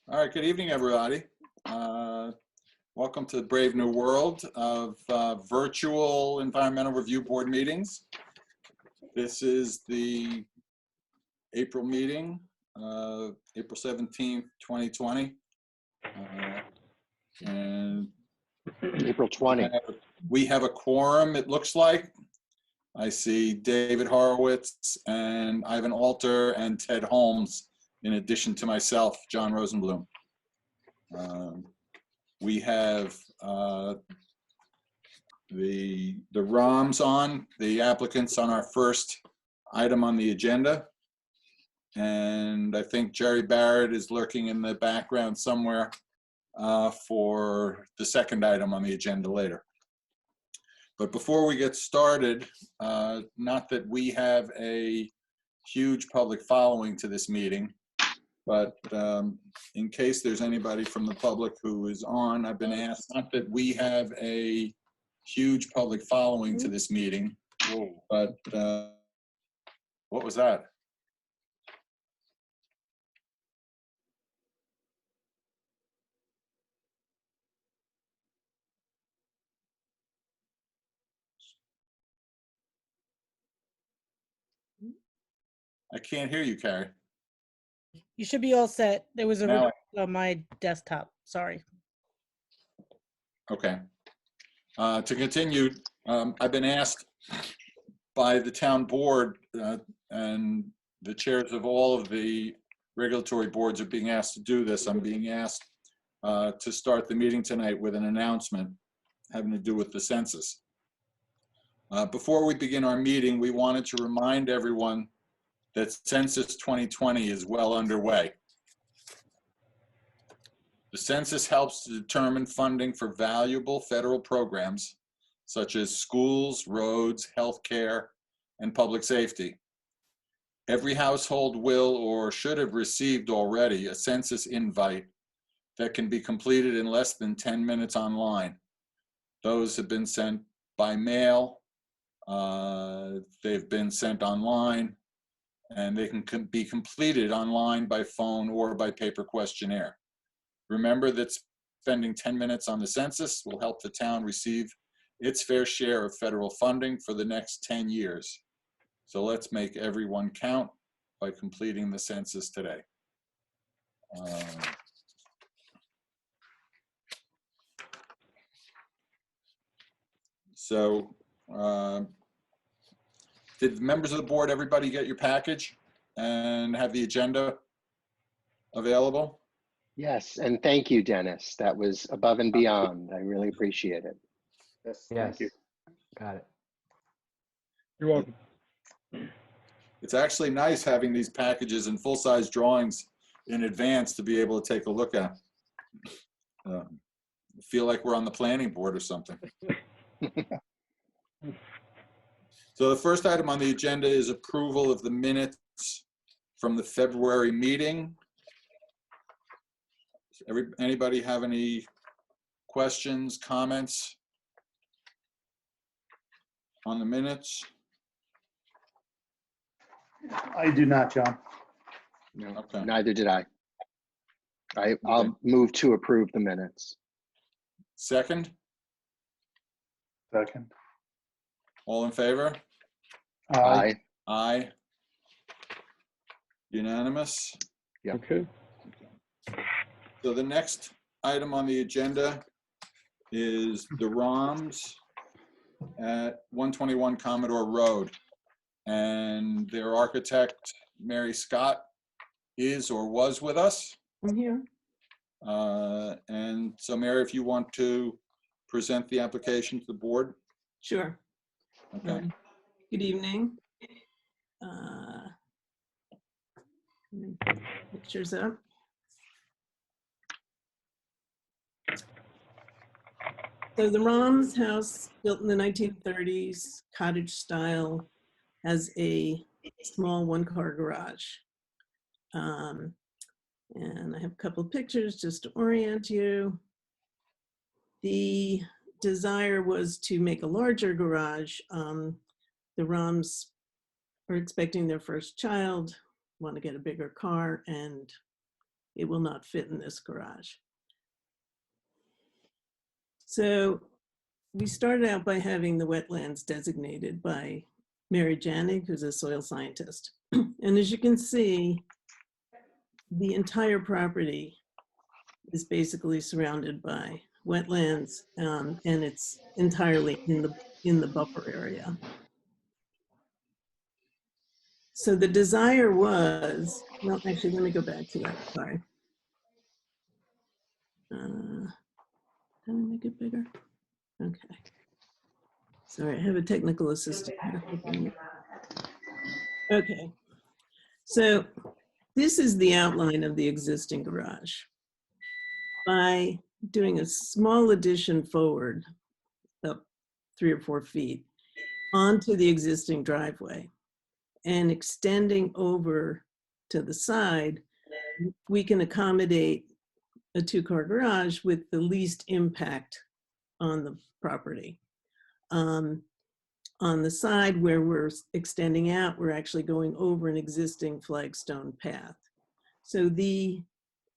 All right, good evening, everybody. Welcome to the brave new world of virtual environmental review board meetings. This is the April meeting, April 17th, 2020. And April 20. we have a quorum, it looks like. I see David Horowitz and Ivan Alter and Ted Holmes, in addition to myself, John Rosenblum. We have the ROMs on, the applicants on our first item on the agenda. And I think Jerry Barrett is lurking in the background somewhere for the second item on the agenda later. But before we get started, not that we have a huge public following to this meeting, but in case there's anybody from the public who is on, I've been asked, not that we have a huge public following to this meeting, but what was that? I can't hear you, Carrie. You should be all set. There was a Now request on my desktop. Sorry. Okay. To continue, I've been asked by the town board and the chairs of all of the regulatory boards are being asked to do this. I'm being asked to start the meeting tonight with an announcement having to do with the census. Before we begin our meeting, we wanted to remind everyone that Census 2020 is well underway. The census helps to determine funding for valuable federal programs such as schools, roads, healthcare, and public safety. Every household will or should have received already a census invite that can be completed in less than 10 minutes online. Those have been sent by mail, they've been sent online, and they can be completed online by phone or by paper questionnaire. Remember that spending 10 minutes on the census will help the town receive its fair share of federal funding for the next 10 years. So let's make everyone count by completing the census today. Did members of the board, everybody get your package and have the agenda available? Yes, and thank you, Dennis. That was above and beyond. I really appreciate it. Yes, Yes, thank you. got it. You're welcome. It's actually nice having these packages and full-size drawings in advance to be able to take a look at. Feel like we're on the planning board or something. So the first item on the agenda is approval of the minutes from the February meeting. Anybody have any questions, comments on the minutes? I do not, John. No, Okay. neither did I. I'll move to approve the minutes. Second? Second. All in favor? Aye. Aye. Unanimous? Yeah. Okay. So the next item on the agenda is the ROMs at 121 Commodore Road. And their architect, Mary Scott, is or was with us. I'm here. And so Mary, if you want to present the application to the board. Sure. Okay. Good evening. Let me put pictures up. So the Rom's house, built in the 1930s, cottage style, has a small one-car garage. And I have a couple of pictures just to orient you. The desire was to make a larger garage. The Roms are expecting their first child, want to get a bigger car, and it will not fit in this garage. So we started out by having the wetlands designated by Mary Janig, who's a soil scientist. And as you can see, the entire property is basically surrounded by wetlands, and it's entirely in the buffer area. So the desire was, well, actually, let me go back to that, sorry. Can I make it bigger? Okay. Sorry, I have a technical assistant here. Okay. So this is the outline of the existing garage. By doing a small addition forward, up 3 or 4 feet, onto the existing driveway and extending over to the side, we can accommodate a 2-car garage with the least impact on the property. On the side where we're extending out, we're actually going over an existing flagstone path. So the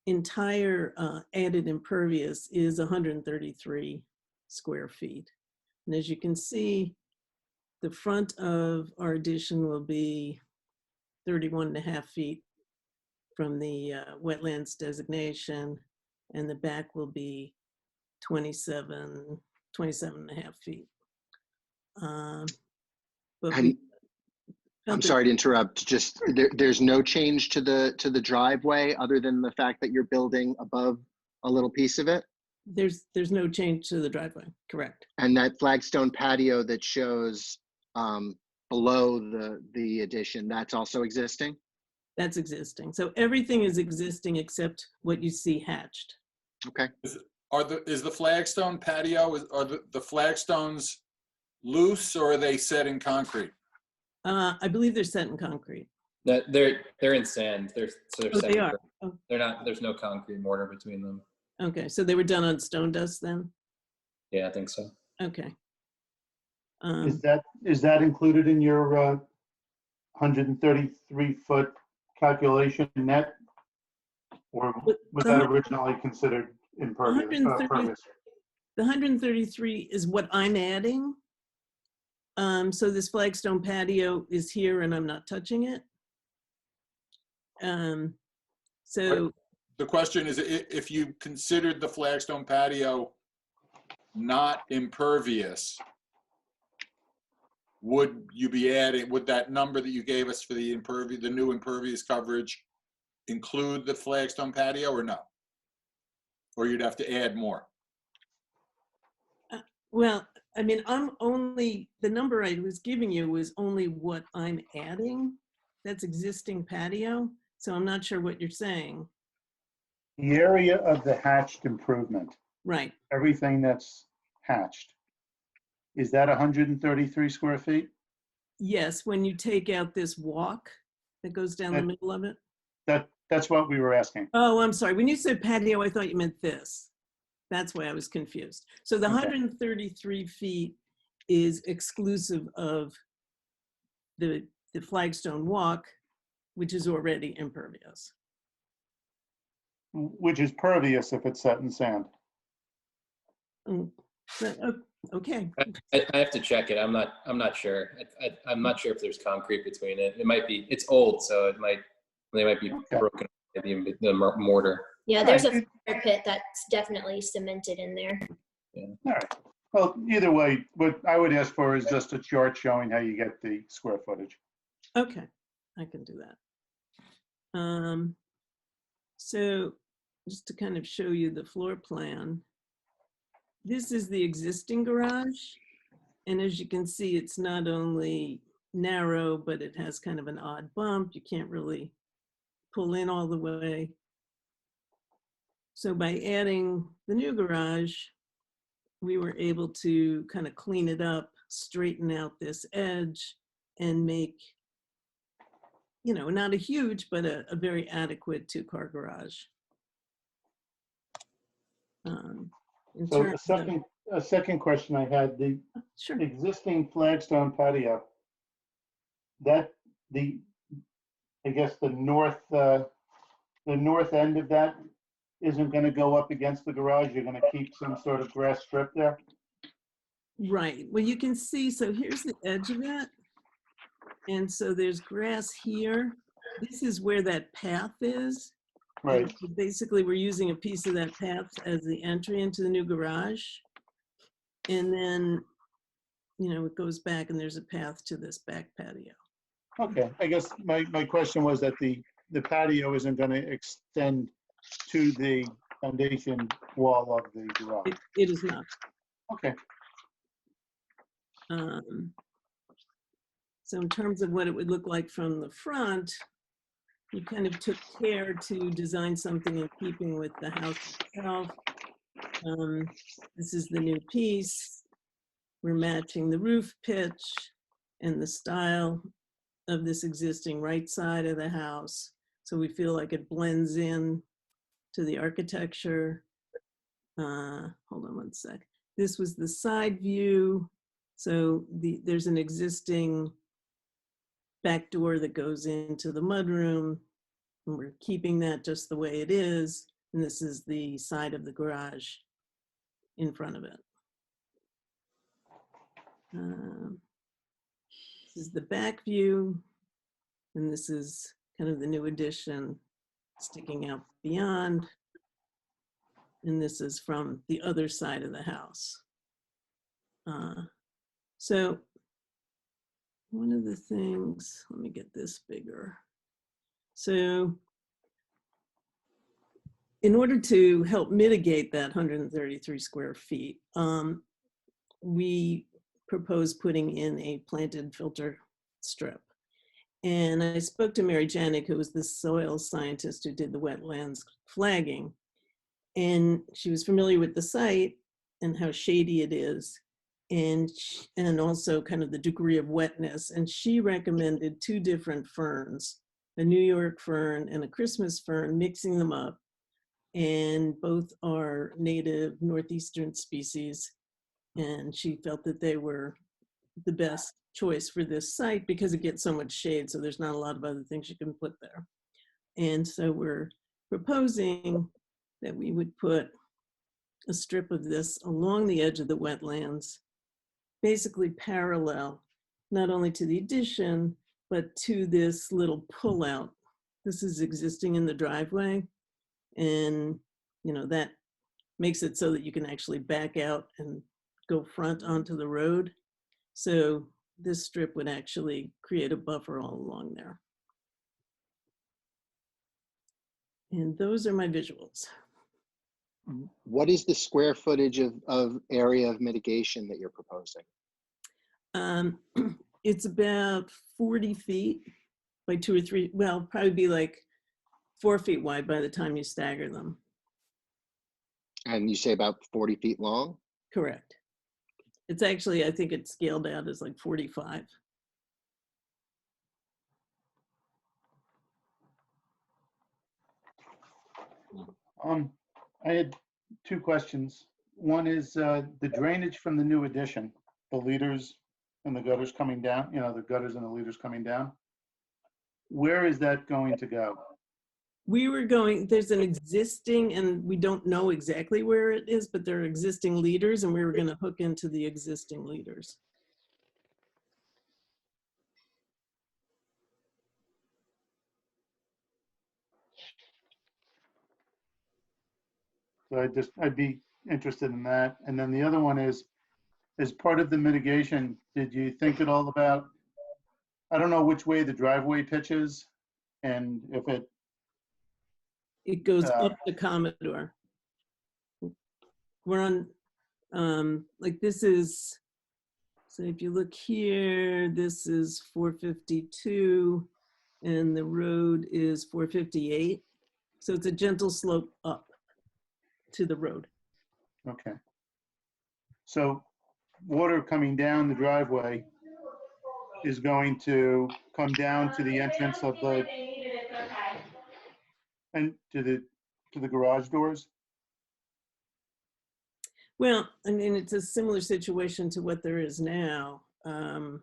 entire added impervious is 133 square feet. And as you can see, the front of our addition will be 31.5 feet from the wetlands designation, and the back will be 27.5 feet. But And I'm sorry to interrupt. Just there's no change to the driveway other than the fact that you're building above a little piece of it. There's no change to the driveway, correct? And that flagstone patio that shows below the addition, that's also existing. That's existing. So everything is existing except what you see hatched. Okay. Is the flagstone patio, are the flagstones loose or are they set in concrete? I believe they're set in concrete. They're in sand. They're Oh, they are. Oh, They're not. There's no concrete mortar between them. okay, so they were done on stone dust then? Yeah, I think so. Okay. Is that included in your 133-foot calculation net? Or was that originally considered impervious? 130 The 133 is what I'm adding. So this flagstone patio is here and I'm not touching it. So The question is, if you considered the flagstone patio not impervious, would you be adding, would that number that you gave us for the new impervious coverage include the flagstone patio or no? Or you'd have to add more? well, I mean, the number I was giving you was only what I'm adding. That's existing patio. So I'm not sure what you're saying. The area of the hatched improvement, Right. everything that's hatched, is that 133 square feet? Yes, when you take out this walk that goes down the middle of it. That's what we were asking. Oh, I'm sorry. When you said patio, I thought you meant this. That's why I was confused. So the Okay. 133 feet is exclusive of the flagstone walk, which is already impervious. Which is pervious if it's set in sand. Okay. I have to check it. I'm not sure. I'm not sure if there's concrete between it. It might be. It's old, so they might be Okay. broken. The mortar. Yeah, there's a fire pit that's definitely cemented in there. All right. Well, either way, what I would ask for is just a chart showing how you get the square footage. Okay, I can do that. So just to kind of show you the floor plan, this is the existing garage. And as you can see, it's not only narrow, but it has kind of an odd bump. You can't really pull in all the way. So by adding the new garage, we were able to kind of clean it up, straighten out this edge, and make, you know, not a huge, but a very adequate 2-car garage. So a second question I had, the Sure. existing flagstone patio, I guess the the north end of that isn't gonna go up against the garage? You're gonna keep some sort of grass strip there? Right. Well, you can see, so here's the edge of it. And so there's grass here. This is where that path is. Right, And so basically, we're using a piece of that path as the entry into the new garage. And then, it goes back and there's a path to this back patio. okay. I guess my question was that the patio isn't gonna extend to the foundation wall of the garage. It is not. Okay, So in terms of what it would look like from the front, we kind of took care to design something in keeping with the house itself. This is the new piece. We're matching the roof pitch and the style of this existing right side of the house. So we feel like it blends in to the architecture. Hold on one sec. This was the side view. So there's an existing back door that goes into the mudroom, and we're keeping that just the way it is. And this is the side of the garage in front of it. This is the back view, and this is kind of the new addition sticking out beyond. And this is from the other side of the house. So one of the things, let me get this bigger. So in order to help mitigate that 133 square feet, we propose putting in a planted filter strip. And I spoke to Mary Janik, who was the soil scientist who did the wetlands flagging. And she was familiar with the site and how shady it is, and also kind of the degree of wetness. And she recommended two different ferns, a New York fern and a Christmas fern, mixing them up. And both are native northeastern species. And she felt that they were the best choice for this site because it gets so much shade, so there's not a lot of other things you can put there. And so we're proposing that we would put a strip of this along the edge of the wetlands, basically parallel, not only to the addition, but to this little pullout. This is existing in the driveway, and that makes it so that you can actually back out and go front onto the road. So this strip would actually create a buffer all along there. And those are my visuals. What is the square footage of area of mitigation that you're proposing? It's about 40 feet by 2 or 3, well, probably be like 4 feet wide by the time you stagger them. And you say about 40 feet long? Correct. It's actually, I think it's scaled out as like 45. I had two questions. One is the drainage from the new addition, the leaders and the gutters coming down, the gutters and the leaders coming down. Where is that going to go? There's an existing, and we don't know exactly where it is, but there are existing leaders, and we were going to hook into the existing leaders. So I'd be interested in that. And then the other one is, as part of the mitigation, did you think at all about, I don't know which way the driveway pitches, and if It goes up the Commodore. We're on, like this is, so if you look here, this is 452, and the road is 458. So it's a gentle slope up to the road. okay. So water coming down the driveway is going to come down to the entrance of the, and to the garage doors? Well, I mean, it's a similar situation to what there is now. I'm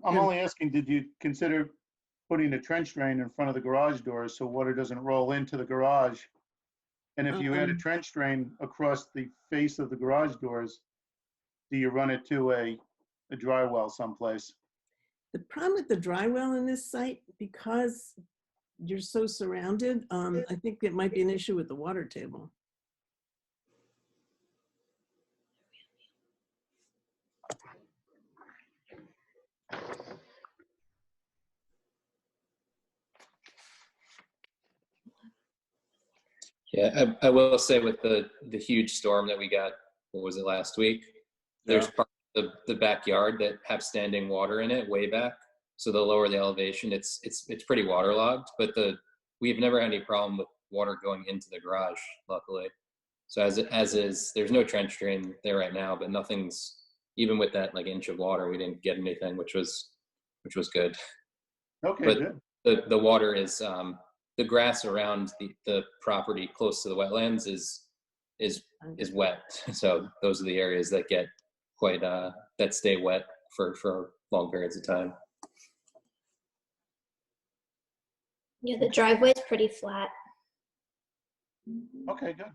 only asking, did you consider putting a trench drain in front of the garage doors so water doesn't roll into the garage. And if you add a trench drain across the face of the garage doors, do you run it to a dry well someplace? The problem with the dry well in this site, because you're so surrounded, I think it might be an issue with the water table. Yeah, I will say with the huge storm that we got, what was it, last week? There's part of the backyard that have standing water in it way back. So the lower the elevation, it's pretty waterlogged, but we've never had any problem with water going into the garage, luckily. So as is, there's no trench drain there right now, but nothing's, even with that like inch of water, we didn't get anything, which was good. Okay, But good. the water is, the grass around the property close to the wetlands is wet. So those are the areas that get quite, that stay wet for long periods of time. Yeah, the driveway's pretty flat. Okay, good.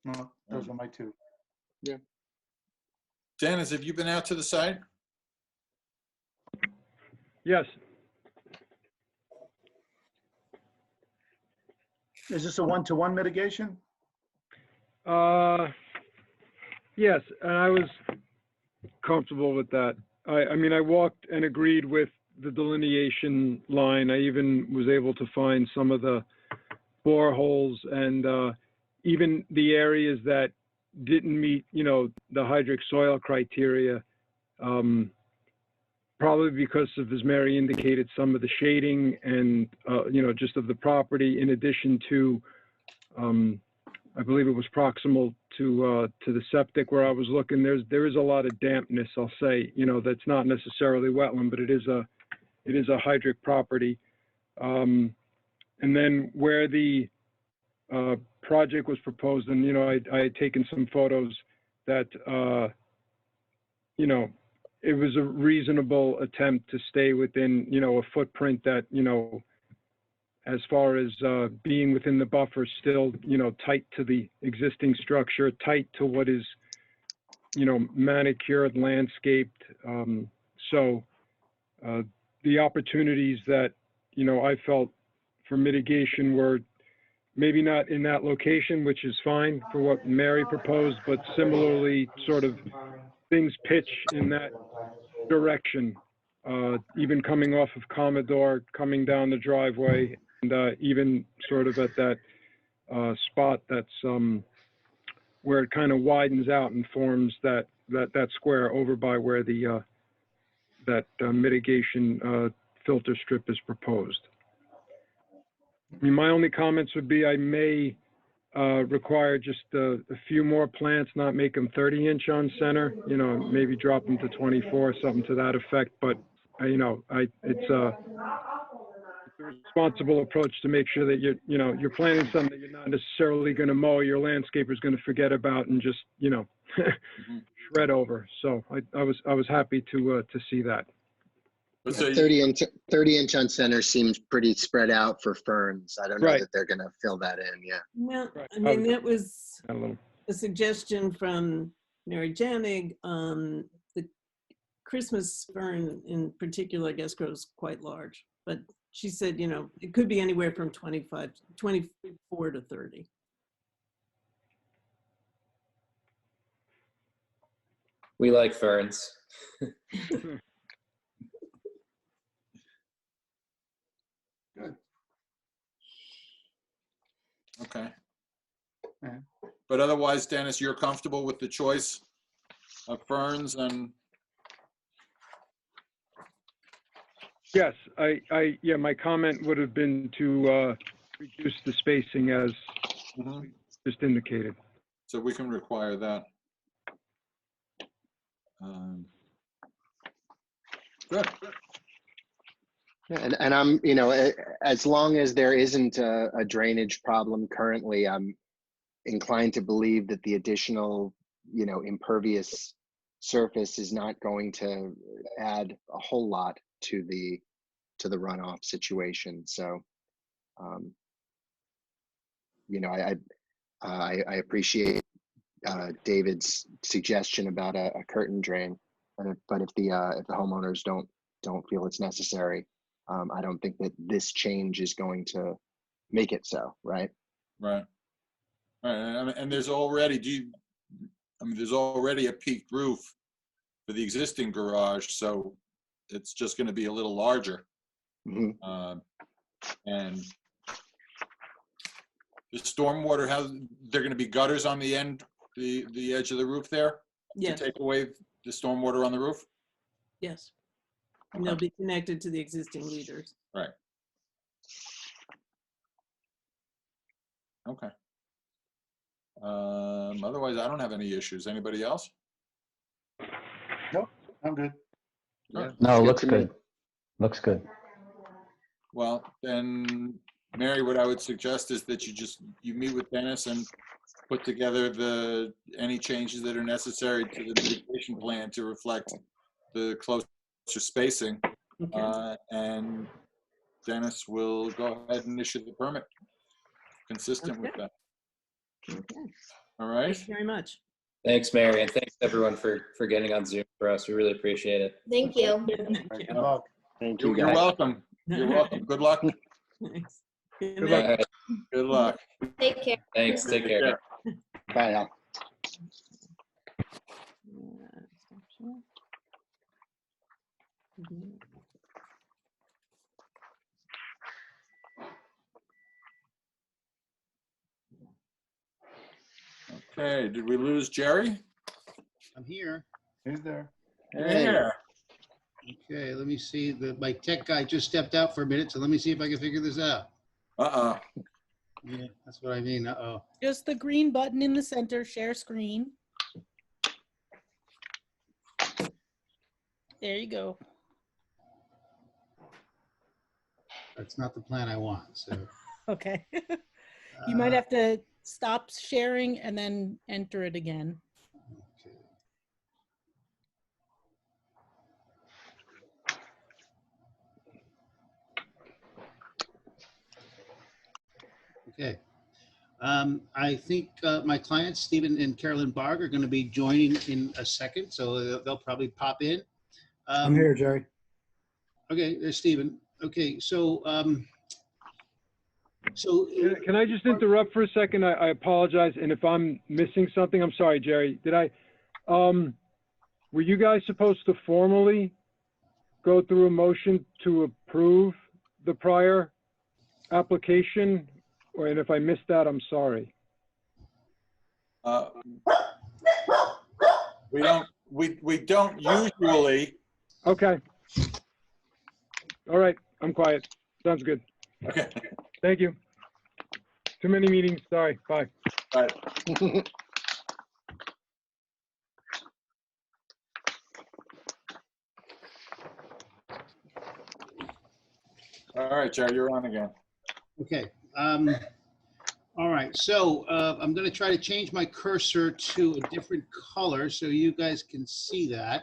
No, those are my two. Dennis, have you been out to the site? Yes, Is this a one-to-one mitigation? yes, and I was comfortable with that. I mean, I walked and agreed with the delineation line. I even was able to find some of the boreholes and even the areas that didn't meet, the hydric soil criteria, probably because of, as Mary indicated, some of the shading and, just of the property, in addition to, I believe it was proximal to the septic where I was looking. There is a lot of dampness, I'll say, that's not necessarily wetland, but it is a hydric property. And then where the project was proposed, and I had taken some photos that it was a reasonable attempt to stay within a footprint that as far as being within the buffer, still tight to the existing structure, tight to what is manicured, landscaped. So the opportunities that I felt for mitigation were maybe not in that location, which is fine for what Mary proposed, but similarly sort of things pitch in that direction, even coming off of Commodore, coming down the driveway, and even sort of at that spot that's where it kind of widens out and forms that square over by where the that mitigation filter strip is proposed. I mean, my only comments would be I may require just a few more plants, not make them 30-inch on center, maybe drop them to 24, something to that effect. But, it's a responsible approach to make sure that you're planting something that you're not necessarily going to mow, your landscaper's going to forget about and just, shred over. So I was happy to see that. So 30-inch on center seems pretty spread out for ferns. I don't know Right. that they're going to fill that in. Yeah. Well, Right. I mean, that was A little. a suggestion from Mary Janig. The Christmas fern in particular, I guess, grows quite large, but she said, it could be anywhere from 24 to 30. We like ferns. Good. Okay. Yeah. But otherwise, Dennis, you're comfortable with the choice of ferns and Yes, yeah, my comment would have been to reduce the spacing as just indicated. so we can require that. Good. Yeah, and I'm, as long as there isn't a drainage problem currently, I'm inclined to believe that the additional, impervious surface is not going to add a whole lot to the runoff situation. So, you know, I appreciate David's suggestion about a curtain drain, but if the homeowners don't feel it's necessary, I don't think that this change is going to make it so, right? Right. And there's already, there's already a peaked roof for the existing garage, so it's just going to be a little larger. Mm-hmm. And the stormwater, they're going to be gutters on the end, the edge of the roof there Yes, to take away the stormwater on the roof? yes. And they'll be connected to the existing leaders. Right. Okay. Otherwise, I don't have any issues. Anybody else? I'm good. Yeah. No, Good looks to me. good. Looks good. Well, then, Mary, what I would suggest is that you meet with Dennis and put together any changes that are necessary to the mitigation plan to reflect the closer spacing. Okay. And Dennis will go ahead and issue the permit consistent with that. Okay. All right? Thank you very much. Thanks, Mary, and thanks everyone for getting on Zoom for us. We really appreciate it. Thank you. Thank Good you. luck. Thank you, You're guys. welcome. You're welcome. Good luck. Thanks. Good Good night. luck. Good luck. Take care. Thanks. Take care. Bye, Al. Okay, did we lose Jerry? I'm here. He's there. Yeah. Okay, let me see. My tech guy just stepped out for a minute, so let me see if I can figure this out. Uh-uh. Yeah, that's what I mean. Uh-oh. Just the green button in the center, share screen. There you go. That's not the plan I want, so. Okay. You might have to stop sharing and then enter it again. Okay. Okay. I think my clients, Stephen and Carolyn Barg, are going to be joining in a second, so they'll probably pop in. I'm here, Jerry. Okay, there's Stephen. Okay, so Can I just interrupt for a second? I apologize, and if I'm missing something, I'm sorry, Jerry. Were you guys supposed to formally go through a motion to approve the prior application? And if I missed that, I'm sorry. We don't usually. Okay. All right, I'm quiet. Sounds good. Okay. Thank you. Too many meetings, sorry, bye. All right. All right, Jerry, you're on again. okay. All right, so I'm going to try to change my cursor to a different color so you guys can see that.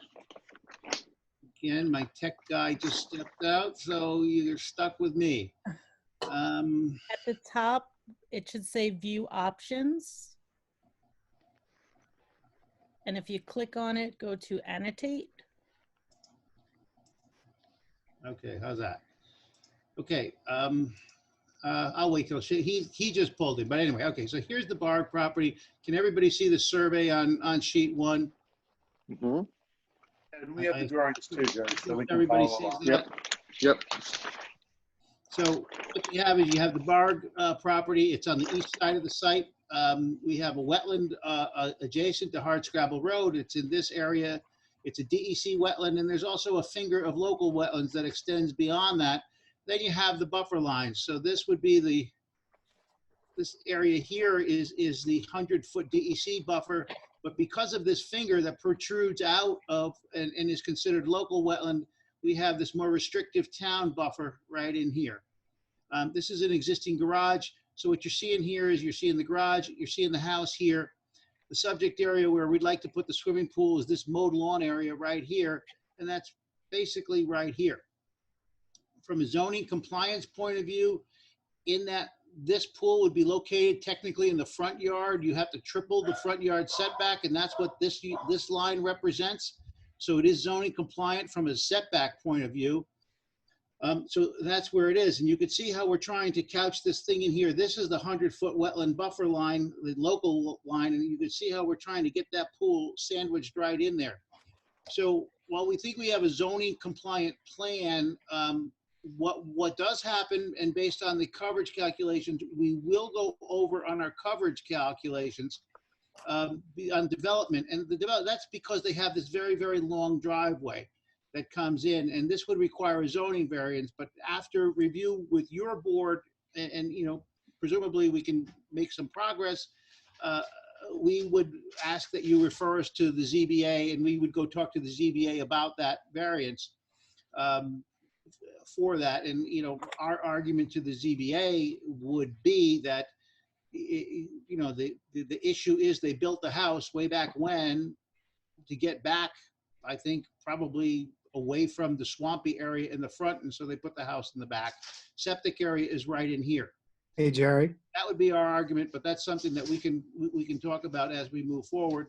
Again, my tech guy just stepped out, so you're stuck with me. At the top, it should say view options. And if you click on it, go to annotate. Okay, how's that? Okay, I'll wait till he just pulled it. But anyway, okay, so here's the Barg property. Can everybody see the survey on sheet 1? Mm-hmm. And we have the drawings too, Jerry, so we can Everybody follow sees along. that? Yep. So what you have is you have the Barg property. It's on the east side of the site. We have a wetland adjacent to Hardscrabble Road. It's in this area. It's a DEC wetland, and there's also a finger of local wetlands that extends beyond that. Then you have the buffer lines. So this would be this area here is the 100-foot DEC buffer. But because of this finger that protrudes out of and is considered local wetland, we have this more restrictive town buffer right in here. This is an existing garage. So what you're seeing here is you're seeing the garage, you're seeing the house here. The subject area where we'd like to put the swimming pool is this mowed lawn area right here, and that's basically right here. From a zoning compliance point of view, in that this pool would be located technically in the front yard. You have to triple the front yard setback, and that's what this line represents. So it is zoning compliant from a setback point of view. So that's where it is. And you can see how we're trying to couch this thing in here. This is the 100-foot wetland buffer line, the local line, and you can see how we're trying to get that pool sandwiched right in there. So while we think we have a zoning compliant plan, what does happen, and based on the coverage calculations, we will go over on our coverage calculations on development. And that's because they have this very, very long driveway that comes in, and this would require a zoning variance. But after review with your board, and you know, presumably we can make some progress, we would ask that you refer us to the ZBA, and we would go talk to the ZBA about that variance for that. And you know, our argument to the ZBA would be that you know, the issue is they built the house way back when to get back, I think, probably away from the swampy area in the front, and so they put the house in the back. Septic area is right in here. Hey, Jerry. That would be our argument, but that's something that we can talk about as we move forward.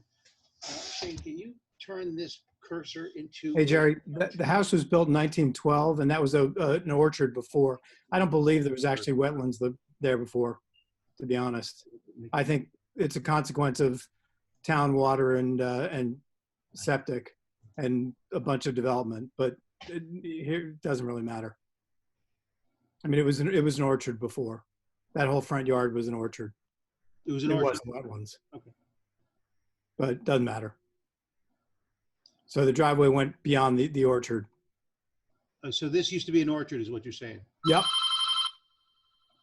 Shane, can you turn this cursor into? Hey, Jerry, the house was built in 1912, and that was an orchard before. I don't believe there was actually wetlands there before, to be honest. I think it's a consequence of town water and septic and a bunch of development, but it doesn't really matter. I mean, it was an orchard before. That whole front yard was an orchard. It was an orchard. It wasn't wetlands. Okay. But it doesn't matter. So the driveway went beyond the orchard. So this used to be an orchard, is what you're saying? Yep.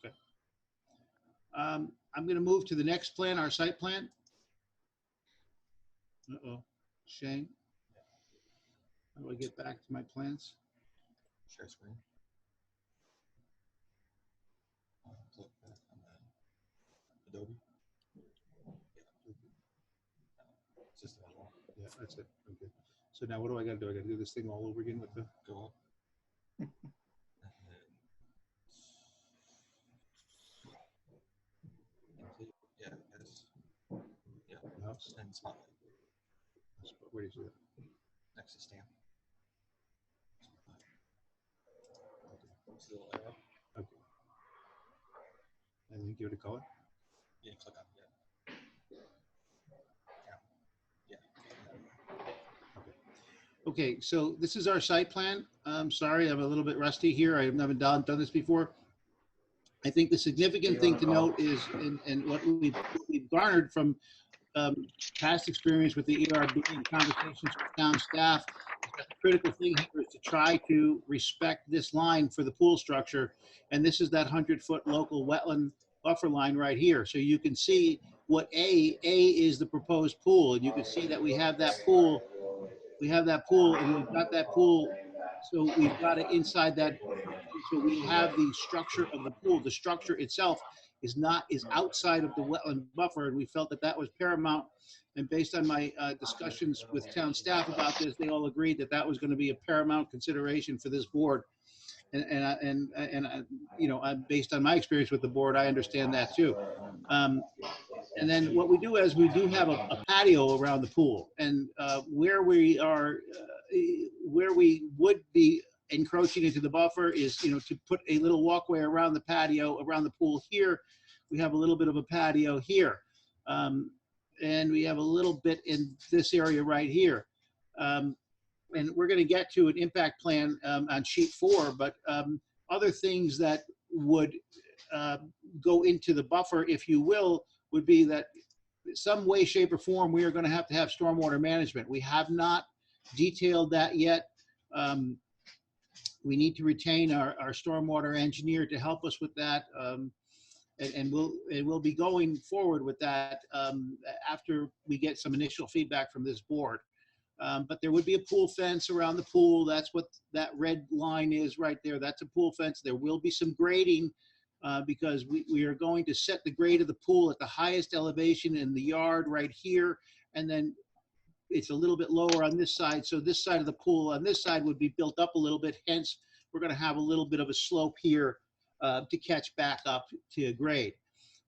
Okay. I'm going to move to the next plan, our site plan. Uh-oh, Shane. How do I get back to my plans? Share screen. Click that on the Adobe. System as well. Yeah, that's it. Okay. So now what do I got to do? I got to do this thing all over again with the. Go up. Yeah, yes. Yeah. No. And spotlight. Where do you see that? Next to stamp. Little arrow. Okay. And then give it a color. Yeah, click on it. Yeah. Okay, so this is our site plan. I'm sorry, I'm a little bit rusty here. I haven't done this before. I think the significant thing to note is, and what we've garnered from past experience with the ERB and conversations with town staff, the critical thing here is to try to respect this line for the pool structure. And this is that 100-foot local wetland buffer line right here. So you can see what A is the proposed pool. And you can see that we have that pool. We have that pool, and we've got that pool. So we've got it inside that. So we have the structure of the pool. The structure itself is outside of the wetland buffer, and we felt that that was paramount. And based on my discussions with town staff about this, they all agreed that that was going to be a paramount consideration for this board. And you know, based on my experience with the board, I understand that too. And then what we do is we do have a patio around the pool, and where we would be encroaching into the buffer is, you know, to put a little walkway around the patio, around the pool here. We have a little bit of a patio here. And we have a little bit in this area right here. And we're going to get to an impact plan on sheet 4, but other things that would go into the buffer, if you will, would be that some way, shape, or form, we are going to have stormwater management. We have not detailed that yet. We need to retain our stormwater engineer to help us with that. And we'll be going forward with that after we get some initial feedback from this board. But there would be a pool fence around the pool. That's what that red line is right there. That's a pool fence. There will be some grading because we are going to set the grade of the pool at the highest elevation in the yard right here. And then it's a little bit lower on this side. So this side of the pool on this side would be built up a little bit. Hence, we're going to have a little bit of a slope here to catch back up to grade.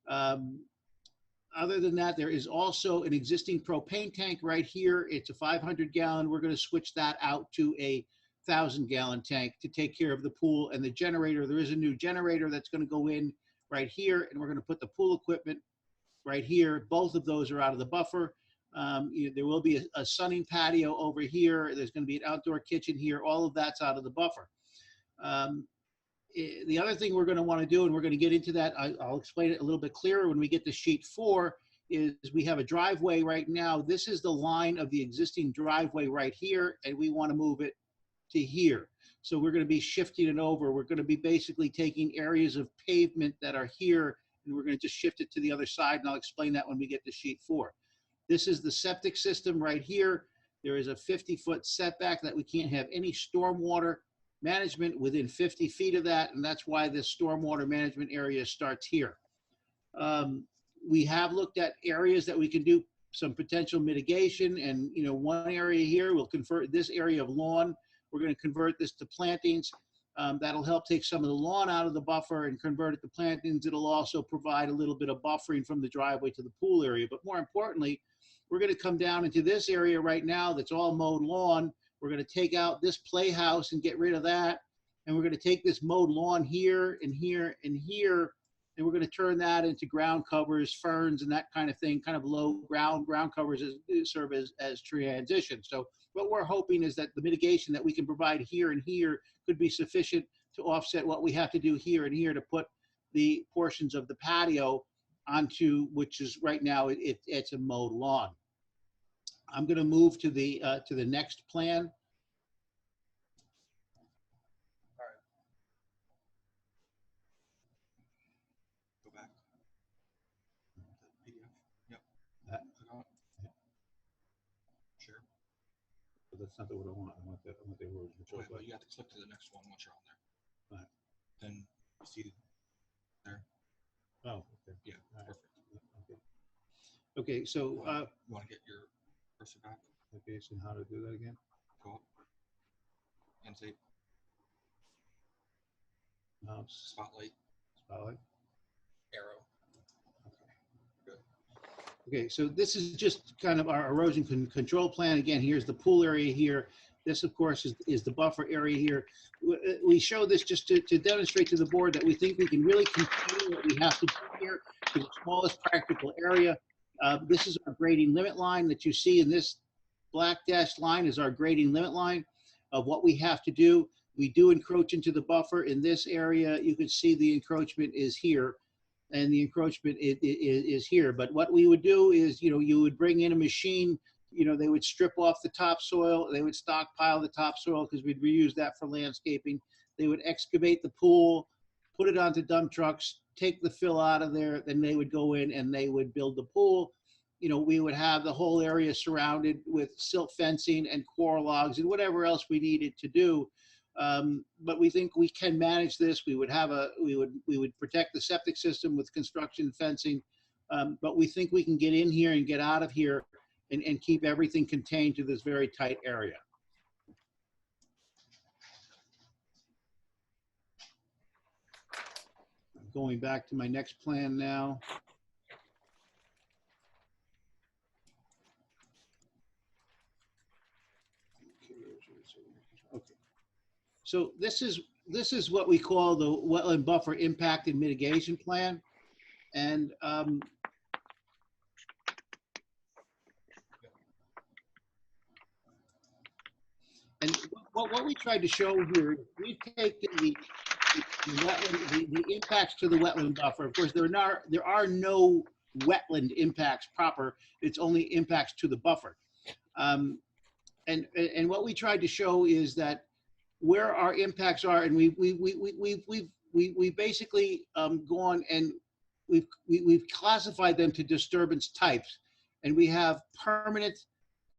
Other than that, there is also an existing propane tank right here. It's a 500 gallon. We're going to switch that out to a 1,000-gallon tank to take care of the pool and the generator. There is a new generator that's going to go in right here, and we're going to put the pool equipment right here. Both of those are out of the buffer. There will be a sunning patio over here. There's going to be an outdoor kitchen here. All of that's out of the buffer. The other thing we're going to want to do, and we're going to get into that, I'll explain it a little bit clearer when we get to sheet 4, is we have a driveway right now. This is the line of the existing driveway right here, and we want to move it to here. So we're going to be shifting it over. We're going to be basically taking areas of pavement that are here, and we're going to just shift it to the other side, and I'll explain that when we get to sheet 4. This is the septic system right here. There is a 50-foot setback that we can't have any stormwater management within 50 feet of that, and that's why this stormwater management area starts here. We have looked at areas that we can do some potential mitigation, and one area here, we'll convert this area of lawn. We're going to convert this to plantings. That'll help take some of the lawn out of the buffer and convert it to plantings. It'll also provide a little bit of buffering from the driveway to the pool area. But more importantly, we're going to come down into this area right now that's all mowed lawn. We're going to take out this playhouse and get rid of that. And we're going to take this mowed lawn here and here and here, and we're going to turn that into ground covers, ferns, and that kind of thing, kind of low ground covers serve as transition. So what we're hoping is that the mitigation that we can provide here and here could be sufficient to offset what we have to do here and here to put the portions of the patio onto, which is right now, it's a mowed lawn. I'm going to move to the next plan. Go back. The PDF. Yep. Click on it. Sure. But that's not what I want. I want the erosion control. Well, you have to click to the next one once you're on there. Right. Then you see there. Oh, okay. Yeah, perfect. Okay. Okay, so You want to get your cursor back? okay, so how to do that again? Go up and say Mouse, spotlight, spotlight. arrow. Okay, so this is just kind of our erosion control plan. Again, here's the pool area here. This, of course, is the buffer area here. We show this just to demonstrate to the board that we think we can really contain what we have to do here to the smallest practical area. This is our grading limit line that you see in this black dashed line is our grading limit line of what we have to do. We do encroach into the buffer in this area. You can see the encroachment is here, and the encroachment is here. But what we would do is, you would bring in a machine, they would strip off the topsoil, they would stockpile the topsoil because we'd reuse that for landscaping. They would excavate the pool, put it onto dump trucks, take the fill out of there, then they would go in and they would build the pool. We would have the whole area surrounded with silt fencing and coir logs and whatever else we needed to do. But we think we can manage this. We would protect the septic system with construction fencing. But we think we can get in here and get out of here and keep everything contained to this very tight area. Going back to my next plan now. Okay. So this is what we call the wetland buffer impact and mitigation plan. And what we tried to show here, we've taken the impacts to the wetland buffer. Of course, there are no wetland impacts proper. It's only impacts to the buffer. And what we tried to show is that where our impacts are, and we basically gone and we've classified them to disturbance types, and we have permanent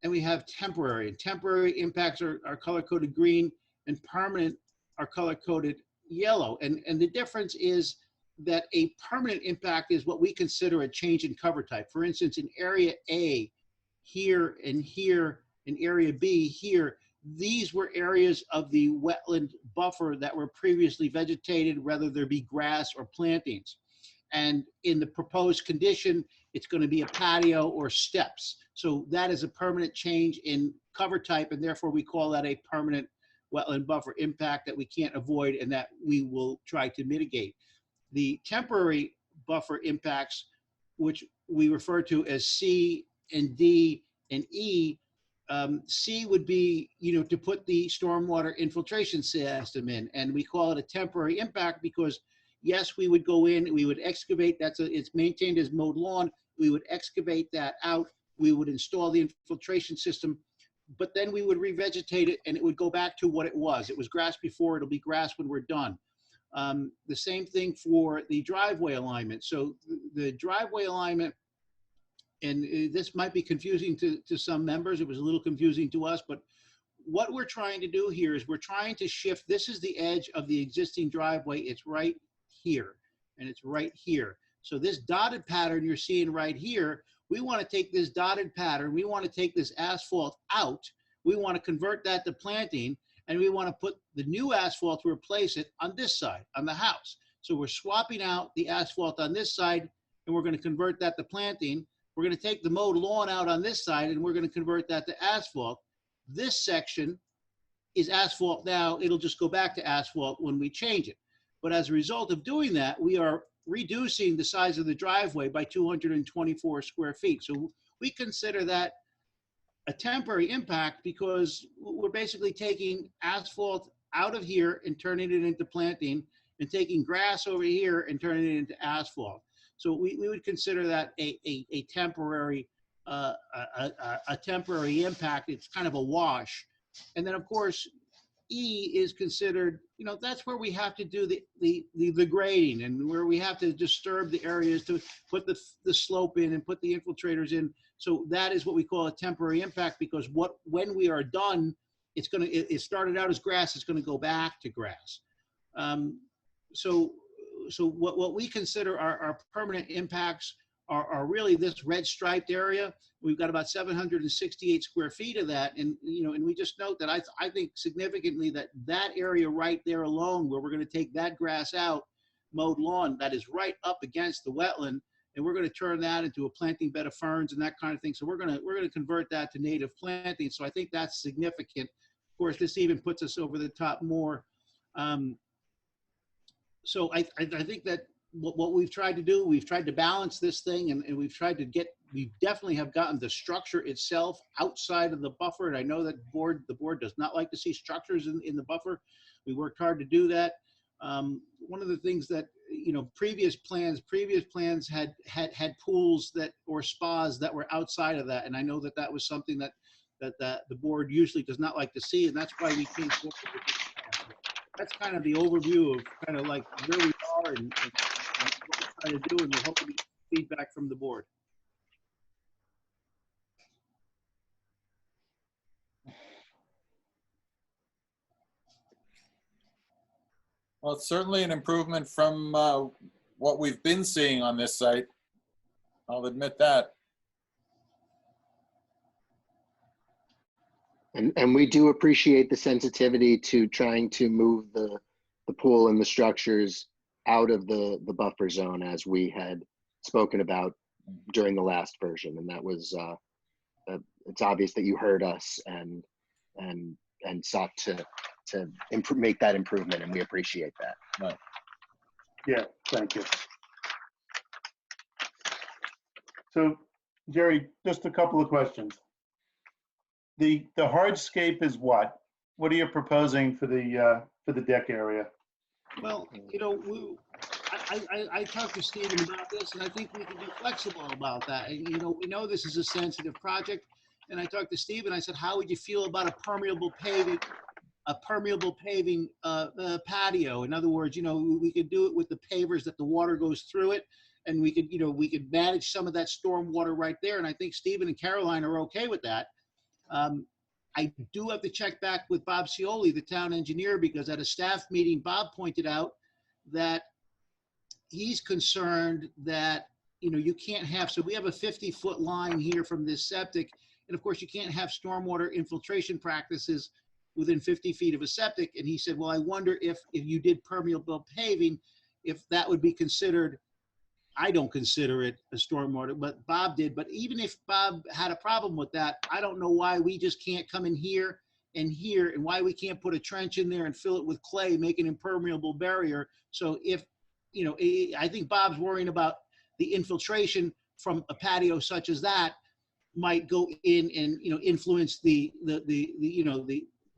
and we have temporary. And temporary impacts are color-coded green, and permanent are color-coded yellow. And the difference is that a permanent impact is what we consider a change in cover type. For instance, in area A, here and here, in area B here, these were areas of the wetland buffer that were previously vegetated, whether there be grass or plantings. And in the proposed condition, it's going to be a patio or steps. So that is a permanent change in cover type, and therefore we call that a permanent wetland buffer impact that we can't avoid and that we will try to mitigate. The temporary buffer impacts, which we refer to as C and D and E, C would be, to put the stormwater infiltration system in, and we call it a temporary impact because yes, we would go in, we would excavate, it's maintained as mowed lawn, we would excavate that out, we would install the infiltration system, but then we would revegetate it and it would go back to what it was. It was grass before, it'll be grass when we're done. The same thing for the driveway alignment. So the driveway alignment, and this might be confusing to some members, it was a little confusing to us, but what we're trying to do here is we're trying to shift, this is the edge of the existing driveway, it's right here, and it's right here. So this dotted pattern you're seeing right here, we want to take this dotted pattern, we want to take this asphalt out, we want to convert that to planting, and we want to put the new asphalt to replace it on this side, on the house. So we're swapping out the asphalt on this side, and we're going to convert that to planting. We're going to take the mowed lawn out on this side, and we're going to convert that to asphalt. This section is asphalt now. It'll just go back to asphalt when we change it. But as a result of doing that, we are reducing the size of the driveway by 224 square feet. So we consider that a temporary impact because we're basically taking asphalt out of here and turning it into planting and taking grass over here and turning it into asphalt. So we would consider that a temporary temporary impact. It's kind of a wash. And then of course, E is considered, that's where we have to do the grading and where we have to disturb the areas to put the slope in and put the infiltrators in. So that is what we call a temporary impact because when we are done, it started out as grass, it's going to go back to grass. So what we consider our permanent impacts are really this red striped area. We've got about 768 square feet of that. And, and we just note that I think significantly that area right there alone, where we're going to take that grass out, mowed lawn, that is right up against the wetland. And we're going to turn that into a planting bed of ferns and that kind of thing. So we're going to convert that to native planting. So I think that's significant. Of course, this even puts us over the top more. So I think that what we've tried to do, we've tried to balance this thing and we definitely have gotten the structure itself outside of the buffer. And I know that the board does not like to see structures in the buffer. We worked hard to do that. One of the things that, previous plans had pools or spas that were outside of that. And I know that was something that the board usually does not like to see. And that's why we came forward with this plan. That's kind of the overview of kind of like where we are and what we're trying to do, and we're hoping to get feedback from the board. Well, it's certainly an improvement from what we've been seeing on this site. I'll admit that. And we do appreciate the sensitivity to trying to move the pool and the structures out of the buffer zone as we had spoken about during the last version. And that was, it's obvious that you heard us and sought to make that improvement, and we appreciate that. Right. Yeah, thank you. So, Jerry, just a couple of questions. The hardscape is what? What are you proposing for the deck area? Well, I talked to Stephen about this, and I think we can be flexible about that. And, we know this is a sensitive project, and I talked to Stephen. I said, how would you feel about a permeable paving patio? In other words, we could do it with the pavers that the water goes through it, and we could manage some of that storm water right there. And I think Stephen and Caroline are okay with that. I do have to check back with Bob Cioli, the town engineer, because at a staff meeting, Bob pointed out that he's concerned that, you know, you can't have, so we have a 50-foot line here from this septic. And of course, you can't have stormwater infiltration practices within 50 feet of a septic. And he said, well, I wonder if you did permeable paving, if that would be considered. I don't consider it a stormwater, but Bob did. But even if Bob had a problem with that, I don't know why we just can't come in here, and why we can't put a trench in there and fill it with clay, make an impermeable barrier. So if, you know, I think Bob's worrying about the infiltration from a patio such as that might go in and, you know, influence the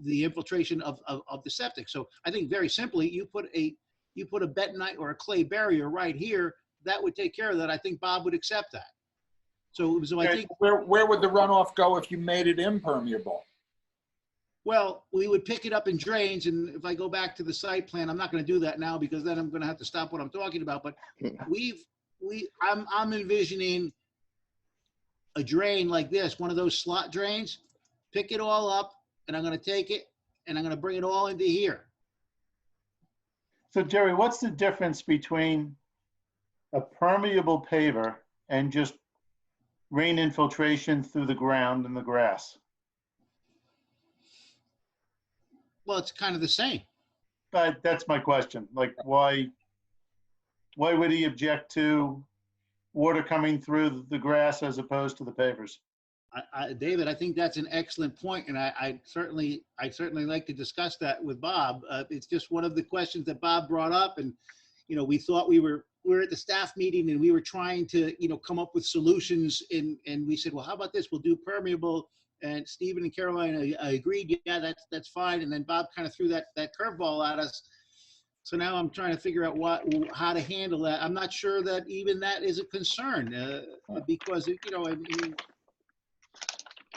infiltration of the septic. So I think very simply, you put a bentonite or a clay barrier right here, that would take care of that. I think Bob would accept that. So I think, where would the runoff go if you made it impermeable? well, we would pick it up in drains. And if I go back to the site plan, I'm not going to do that now because then I'm going to have to stop what I'm talking about. But I'm envisioning a drain like this, one of those slot drains, pick it all up, and I'm going to take it and I'm going to bring it all into here. So Jerry, what's the difference between a permeable paver and just rain infiltration through the ground and the grass? Well, it's kind of the same. That's my question. Like, why would he object to water coming through the grass as opposed to the pavers? David, I think that's an excellent point, and I'd certainly like to discuss that with Bob. It's just one of the questions that Bob brought up, and you know, we thought we were at the staff meeting and we were trying to, you know, come up with solutions, and we said, well, how about this? We'll do permeable. And Stephen and Caroline agreed, yeah, that's fine. And then Bob kind of threw that curveball at us. So now I'm trying to figure out how to handle that. I'm not sure that even that is a concern because, you know, I mean,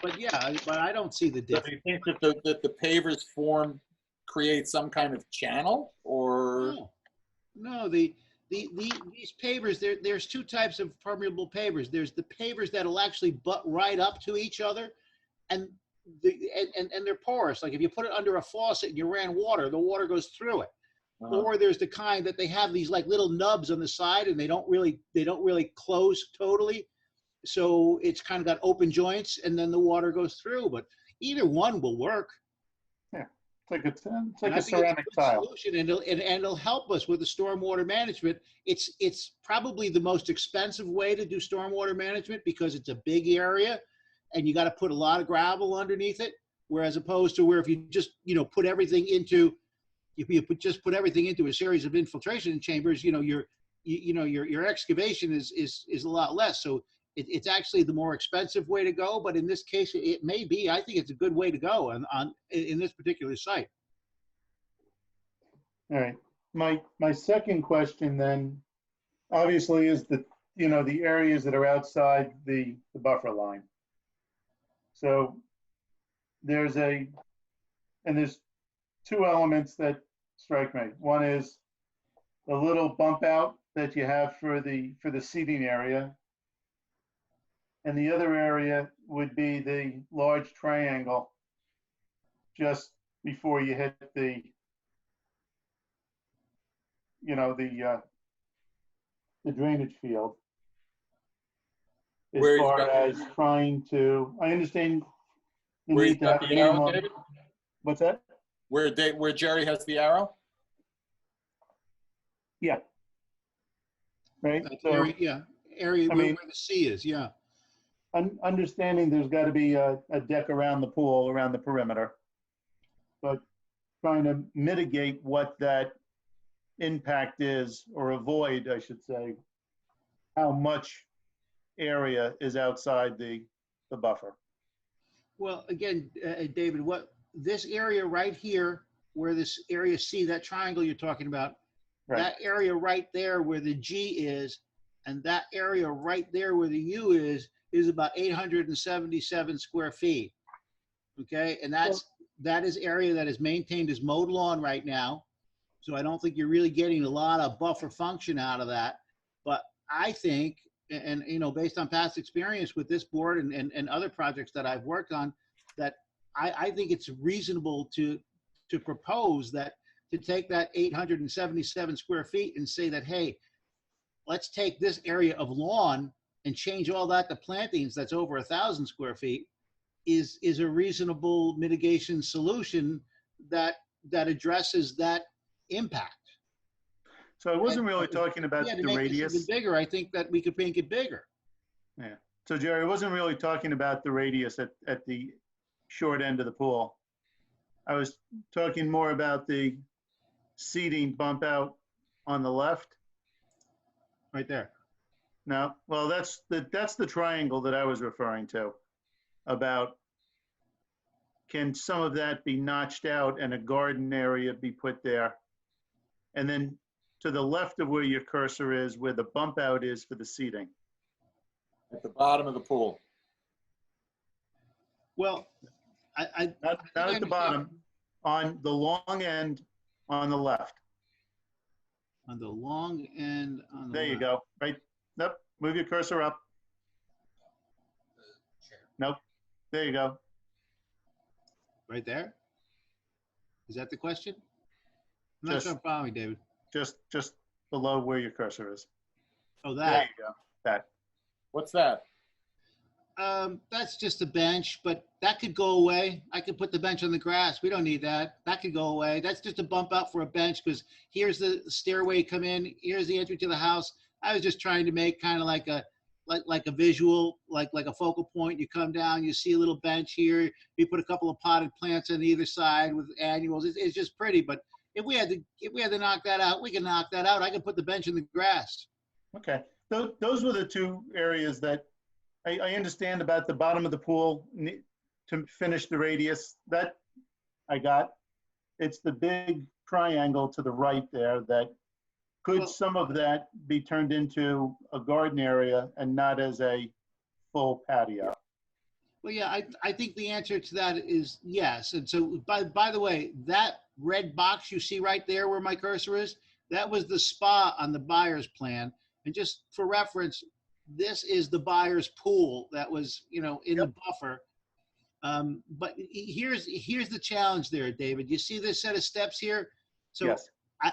but yeah, but I don't see the difference. Do you think that the pavers form create some kind of channel, or? No, these pavers, there's two types of permeable pavers. There's the pavers that'll actually butt right up to each other, and they're porous. Like if you put it under a faucet and you ran water, the water goes through it. Or there's the kind that they have these like little nubs on the side, and they don't really close totally. So it's kind of got open joints, and then the water goes through. But either one will work. Yeah, it's like a ceramic tile. Solution, and it'll help us with the stormwater management. It's probably the most expensive way to do stormwater management because it's a big area, and you got to put a lot of gravel underneath it. Whereas opposed to where if you just, you know, put everything into a series of infiltration chambers, you know, your excavation is a lot less. So it's actually the more expensive way to go. But in this case, it may be. I think it's a good way to go in this particular site. All right. My second question then, obviously, is the areas that are outside the buffer line. So there's two elements that strike me. One is the little bump out that you have for the seating area. And the other area would be the large triangle just before you hit the drainage field. As far as trying to, I understand you need to have a minimum. What's that? Where Jerry has the arrow? Yeah. Right. So, area where the C is. Yeah. Understanding there's got to be a deck around the pool, around the perimeter, but trying to mitigate what that impact is, or avoid, I should say, how much area is outside the buffer. Well, again, David, what this area right here, where this area C, that triangle you're talking about, right. That area right there where the G is, and that area right there where the U is about 877 square feet. Okay, and that is area that is maintained as mowed lawn right now. So I don't think you're really getting a lot of buffer function out of that. But I think, and you know, based on past experience with this board and other projects that I've worked on, that I think it's reasonable to propose that, to take that 877 square feet and say that, hey, let's take this area of lawn and change all that to plantings that's over 1,000 square feet is a reasonable mitigation solution that addresses that impact. So I wasn't really talking about Yeah, to the make this radius. even bigger, I think that we could make it bigger. Yeah. So Jerry, I wasn't really talking about the radius at the short end of the pool. I was talking more about the seating bump out on the left. Right there. No, well, that's the triangle that I was referring to, about can some of that be notched out and a garden area be put there? And then to the left of where your cursor is, where the bump out is for the seating. At the bottom of the pool. Well, I Not at the understand. bottom, on the long end on the left. On the long end. On the There you left. go, right, nope, move your cursor up. Nope, there you go. Right there? Is that the question? I'm not Just- sure I'm following, David. Just below where your cursor is. Oh, There that. you go, that. What's that? That's just a bench, but that could go away. I could put the bench on the grass. We don't need that. That could go away. That's just a bump out for a bench because here's the stairway come in. Here's the entry to the house. I was just trying to make kind of like a visual, like a focal point. You come down, you see a little bench here. We put a couple of potted plants on either side with annuals. It's just pretty. But if we had to knock that out, we can knock that out. I can put the bench in the grass. Okay, those were the two areas that I understand about the bottom of the pool to finish the radius. That I got. It's the big triangle to the right there that could some of that be turned into a garden area and not as a full patio? Well, yeah, I think the answer to that is yes. And so, by the way, that red box you see right there where my cursor is, that was the spa on the buyer's plan. And just for reference, this is the buyer's pool that was, in the buffer. But here's the challenge there, David. You see this set of steps here? So Yes.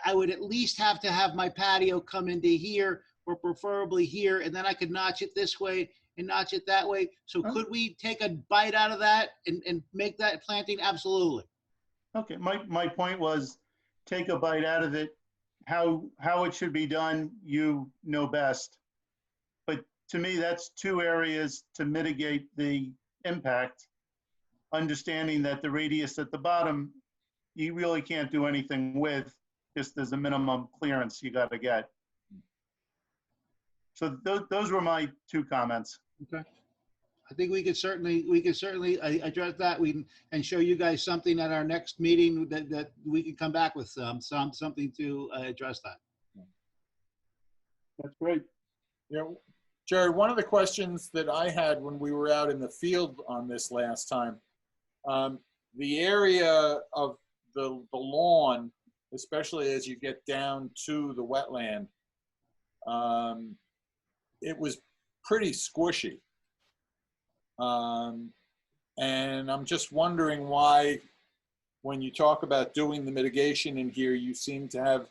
I would at least have to have my patio come into here, or preferably here, and then I could notch it this way and notch it that way. So could we take a bite out of that and make that planting? Absolutely. Okay, my point was take a bite out of it. How it should be done, you know best. But to me, that's two areas to mitigate the impact, understanding that the radius at the bottom, you really can't do anything with, just there's a minimum clearance you got to get. So those were my two comments. Okay. I think we could certainly address that. And show you guys something at our next meeting that we can come back with something to address that. That's great. Jerry, one of the questions that I had when we were out in the field on this last time, the area of the lawn, especially as you get down to the wetland, it was pretty squishy. And I'm just wondering why, when you talk about doing the mitigation in here, you seem to have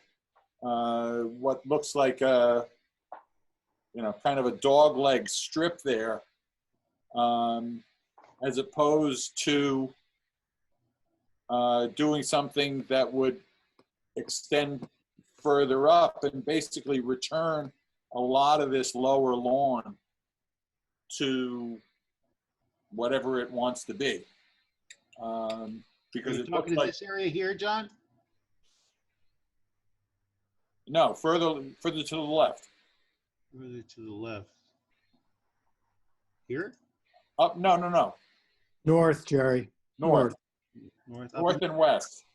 what looks like a, kind of a dog leg strip there, as opposed to doing something that would extend further up and basically return a lot of this lower lawn to whatever it wants to be. Because Are you it looks talking to like, this area here, John? no, further to the left. Further to the left. Here? Up, no. North, Jerry. North. North. North and west.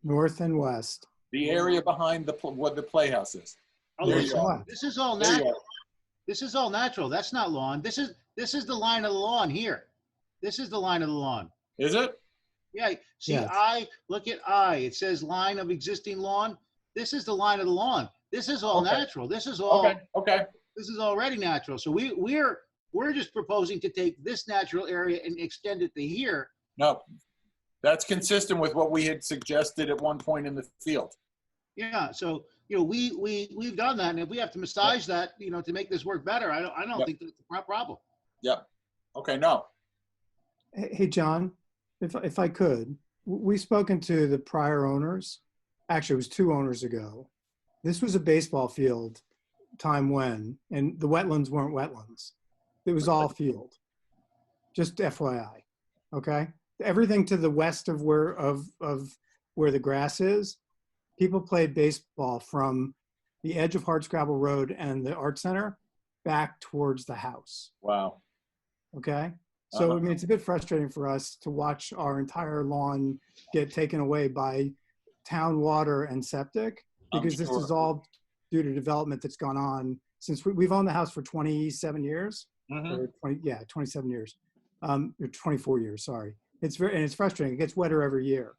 North and west. The area behind what the playhouse is. Oh, There this, you are. this is all There you natural. are. This is all natural. That's not lawn. This is the line of the lawn here. This is the line of the lawn. Is it? Yeah. See, Yes. look at I. It says line of existing lawn. This is the line of the lawn. This is all Okay. natural. This is all. Okay. This is already natural. So we're just proposing to take this natural area and extend it to here. No, that's consistent with what we had suggested at one point in the field. Yeah. So you know, we've done that. And if we have to massage that, you know, to make this work better, I don't Yep. think that's a problem. Yep. Okay, no. Hey, John, if I could, we've spoken to the prior owners. Actually, it was 2 owners ago. This was a baseball field time when, and the wetlands weren't wetlands. It was all field. Just FYI, okay? Everything to the west of where the grass is, people played baseball from the edge of Hardscrabble Road and the Art Center back towards the house, Wow. okay? So, I mean, it's a bit frustrating for us to watch our entire lawn get taken away by town water and septic, because this is all due to development that's gone on since we've owned the house for 27 years, or 27 years, or 24 years, sorry. And it's frustrating. It gets wetter every year.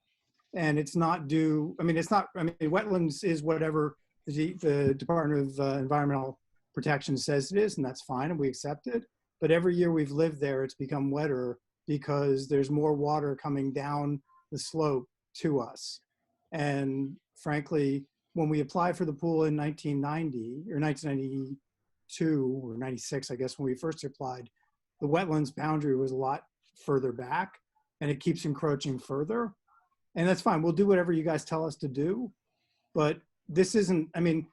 And it's not due, I mean, wetlands is whatever the Department of Environmental Protection says it is, and that's fine, and we accept it. But every year we've lived there, it's become wetter because there's more water coming down the slope to us. And frankly, when we applied for the pool in 1990 or 1992 or 96, I guess, when we first applied, the wetlands boundary was a lot further back, and it keeps encroaching further. And that's fine. We'll do whatever you guys tell us to do. But this isn't, I mean,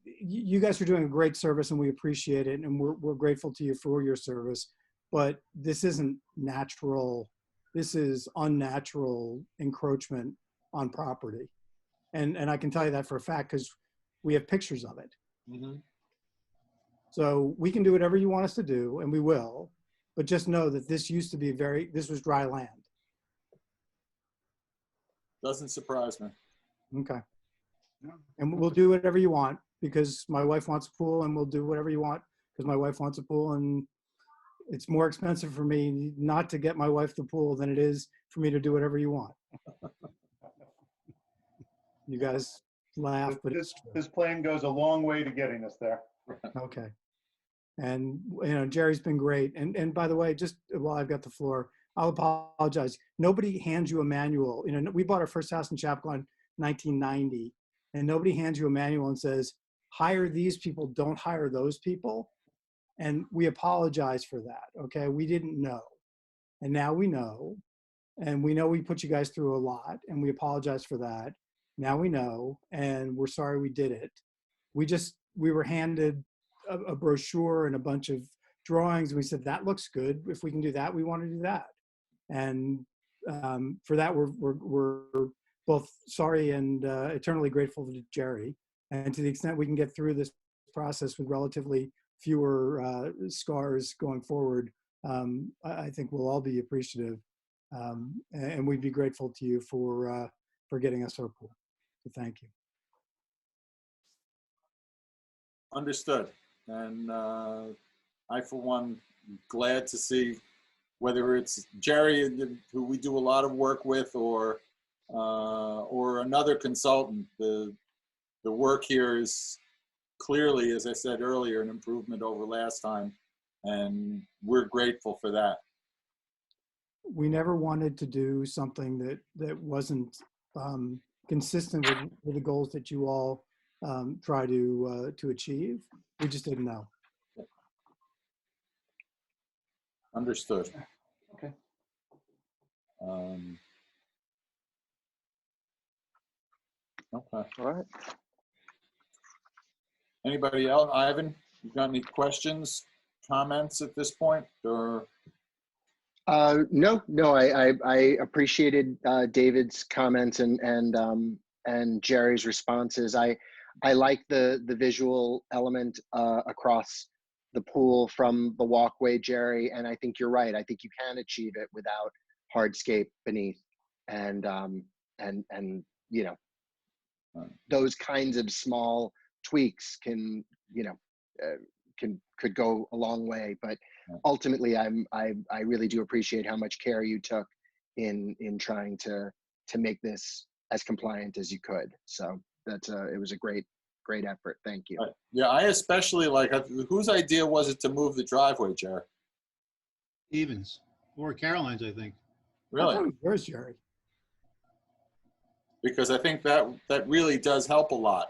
you guys are doing a great service and we appreciate it. And we're grateful to you for your service. But this isn't natural. This is unnatural encroachment on property. And I can tell you that for a fact because we have pictures of it. Mm-hmm. So we can do whatever you want us to do, and we will. But just know that this used to be this was dry land. Doesn't surprise me. Okay. And we'll do whatever you want because my wife wants a pool, and we'll do whatever you want because my wife wants a pool, and it's more expensive for me not to get my wife the pool than it is for me to do whatever you want. You guys laugh, but this plan goes a long way to getting us there. okay. And, you know, Jerry's been great. And by the way, just while I've got the floor, I'll apologize. Nobody hands you a manual. You know, we bought our first house in Chappaqua in 1990, and nobody hands you a manual and says, hire these people, don't hire those people. And we apologize for that, okay? We didn't know. And now we know. And we know we put you guys through a lot, and we apologize for that. Now we know, and we're sorry we did it. We were handed a brochure and a bunch of drawings. We said, that looks good. If we can do that, we want to do that. And for that, we're both sorry and eternally grateful to Jerry. And to the extent we can get through this process with relatively fewer scars going forward, I think we'll all be appreciative. And we'd be grateful to you for getting us our pool. So thank you. Understood. And I, for one, glad to see whether it's Jerry, who we do a lot of work with, or another consultant. The work here is clearly, as I said earlier, an improvement over last time, and we're grateful for that. We never wanted to do something that wasn't consistent with the goals that you all try to achieve. We just didn't know. Understood. Okay. Okay. All right. Anybody else? Ivan, you got any questions, comments at this point, or? No. I appreciated David's comments and Jerry's responses. I like the visual element across the pool from the walkway, Jerry, and I think you're right. I think you can achieve it without hardscape beneath, and you know, those kinds of small tweaks can, you know, could go a long way. But ultimately, I really do appreciate how much care you took in trying to make this as compliant as you could. So that's it was a great effort. Thank you. Yeah, I especially like, whose idea was it to move the driveway, Jerry? Stevens or Caroline's, I think. Really? Yours, Jerry. Because I think that really does help a lot.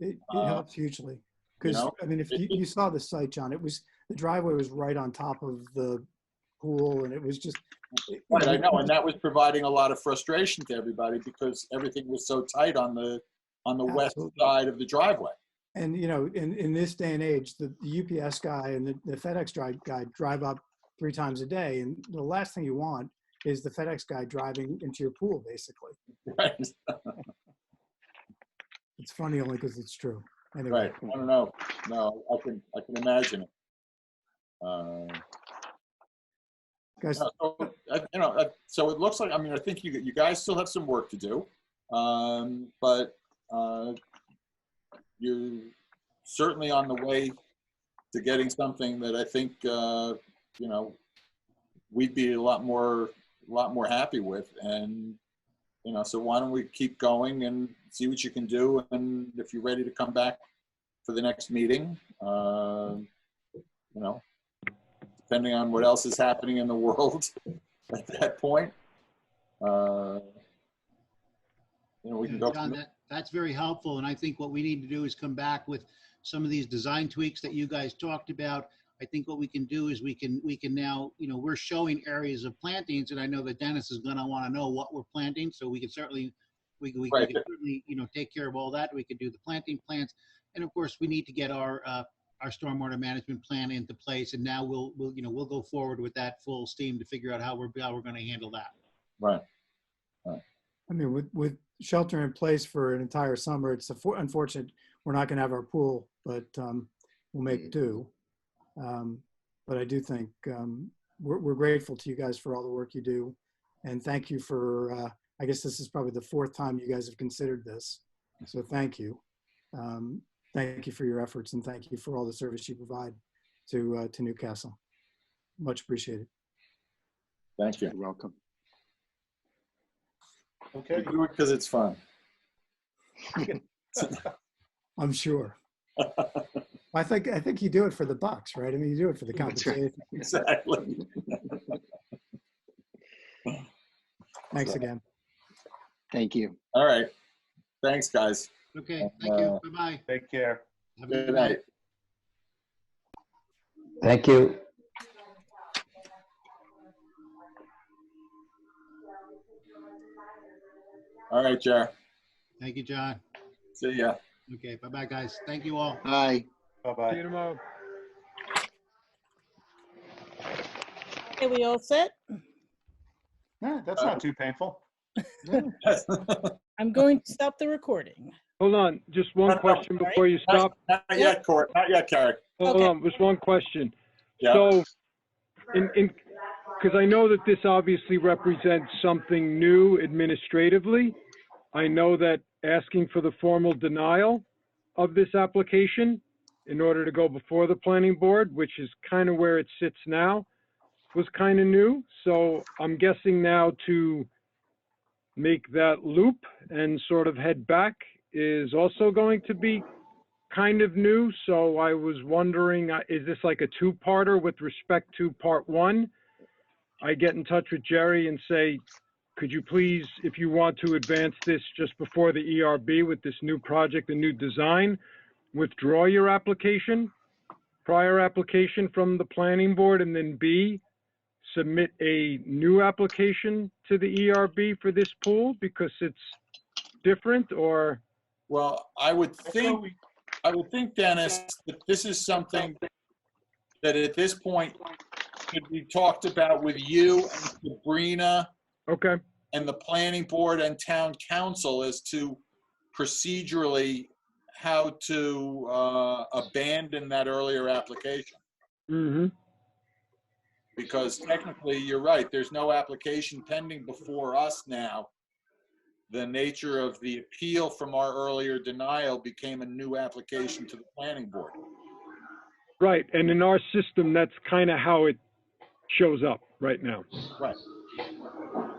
It Uh, helps hugely. Because, know, I mean, if you saw the site, John, the driveway was right on top of the pool, and it was just. Right, I know, and that was providing a lot of frustration to everybody because everything was so tight on the west Absolutely. side of the driveway. And, you know, in this day and age, the UPS guy and the FedEx guy drive up 3 times a day. And the last thing you want is the FedEx guy driving into your pool, basically. Right. It's funny only because it's true. Anyway. Right. I don't know. No, I can imagine it. Guys, So it looks like, I mean, I think you guys still have some work to do, but you're certainly on the way to getting something that I think we'd be a lot more happy with. And so why don't we keep going and see what you can do, and if you're ready to come back for the next meeting, depending on what else is happening in the world at that point, we can go from John, there. that's very helpful. And I think what we need to do is come back with some of these design tweaks that you guys talked about. I think what we can do is we can now, we're showing areas of plantings, and I know that Dennis is going to want to know what we're planting. So we can certainly, we can certainly, take care of all that. We could do the planting plans. And of course, we need to get our stormwater management plan into place. And now we'll go forward with that full steam to figure out how we're going to handle that. Right. I mean, with shelter in place for an entire summer, it's unfortunate we're not going to have our pool, but we'll make do. But I do think we're grateful to you guys for all the work you do. And thank you for, I guess this is probably the 4th time you guys have considered this. So thank you. Thank you for your efforts, and thank you for all the service you provide to Newcastle. Much appreciated. Thank you. You're welcome. Okay. We do it because it's fun. I'm sure. I think you do it for the bucks, right? I mean, you do it for the compensation. Exactly. Thanks again. Thank you. All right. Thanks, guys. Okay, thank you. Bye-bye. Take care. Have a Good night. Thank you. All right, Jer. Thank you, John. See ya. Okay, bye-bye, guys. Thank you all. Bye. Bye-bye. See you tomorrow. Okay, we all set? Yeah, that's not too painful. I'm going to stop the recording. Hold on, just one question before you stop. Not yet, Court. Not yet, Carrie. Hold Okay. on, just one question. Yeah. So, because I know that this obviously represents something new administratively, I know that asking for the formal denial of this application in order to go before the planning board, which is kind of where it sits now, was kind of new. So I'm guessing now to make that loop and sort of head back is also going to be kind of new. So I was wondering, is this like a 2-parter with respect to part 1? I get in touch with Jerry and say, could you please, if you want to advance this just before the ERB with this new project and new design, withdraw your application, prior application from the planning board, and then B, submit a new application to the ERB for this pool because it's different, or? Well, I would think, Dennis, that this is something that at this point could be talked about with you and Sabrina. Okay. And the planning board and town council as to procedurally how to abandon that earlier application. Mm-hmm. Because technically, you're right, there's no application pending before us now. The nature of the appeal from our earlier denial became a new application to the planning board. Right, and in our system, that's kind of how it shows up right now. Right.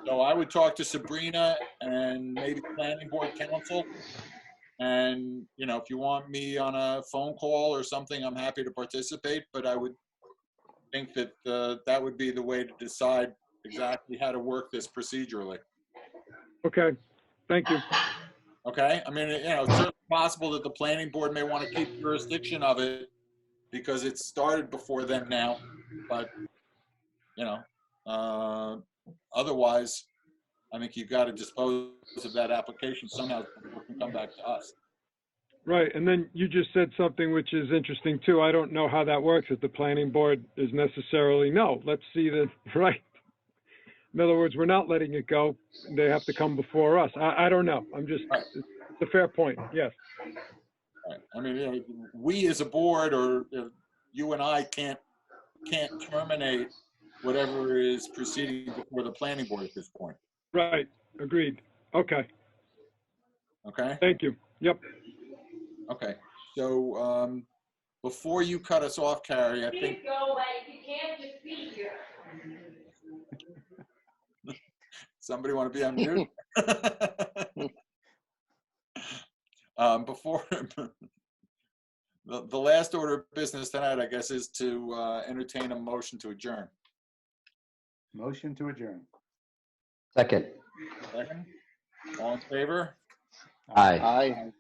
So I would talk to Sabrina and maybe planning board council. And, if you want me on a phone call or something, I'm happy to participate, but I would think that that would be the way to decide exactly how to work this procedurally. Okay, thank you. Okay, I mean, you know, it's certainly possible that the planning board may want to keep jurisdiction of it because it started before them now, but, you know, otherwise, I think you've got to dispose of that application somehow so it can come back to us. Right, and then you just said something which is interesting too. I don't know how that works, if the planning board is necessarily, no, let's see the, right? In other words, we're not letting it go. They have to come before us. I don't know. I'm just, Right. it's a fair point, yes. Right. I mean, you know, we as a board or you and I can't terminate whatever is proceeding before the planning board at this point. Right, agreed. Okay, Okay? thank you. Yep. Okay. So before you cut us off, Carrie, I think. Somebody want to be on mute? Before the last order of business tonight, I guess, is to entertain a motion to adjourn. Motion to adjourn. Second. Second. All in favor? Aye. Aye.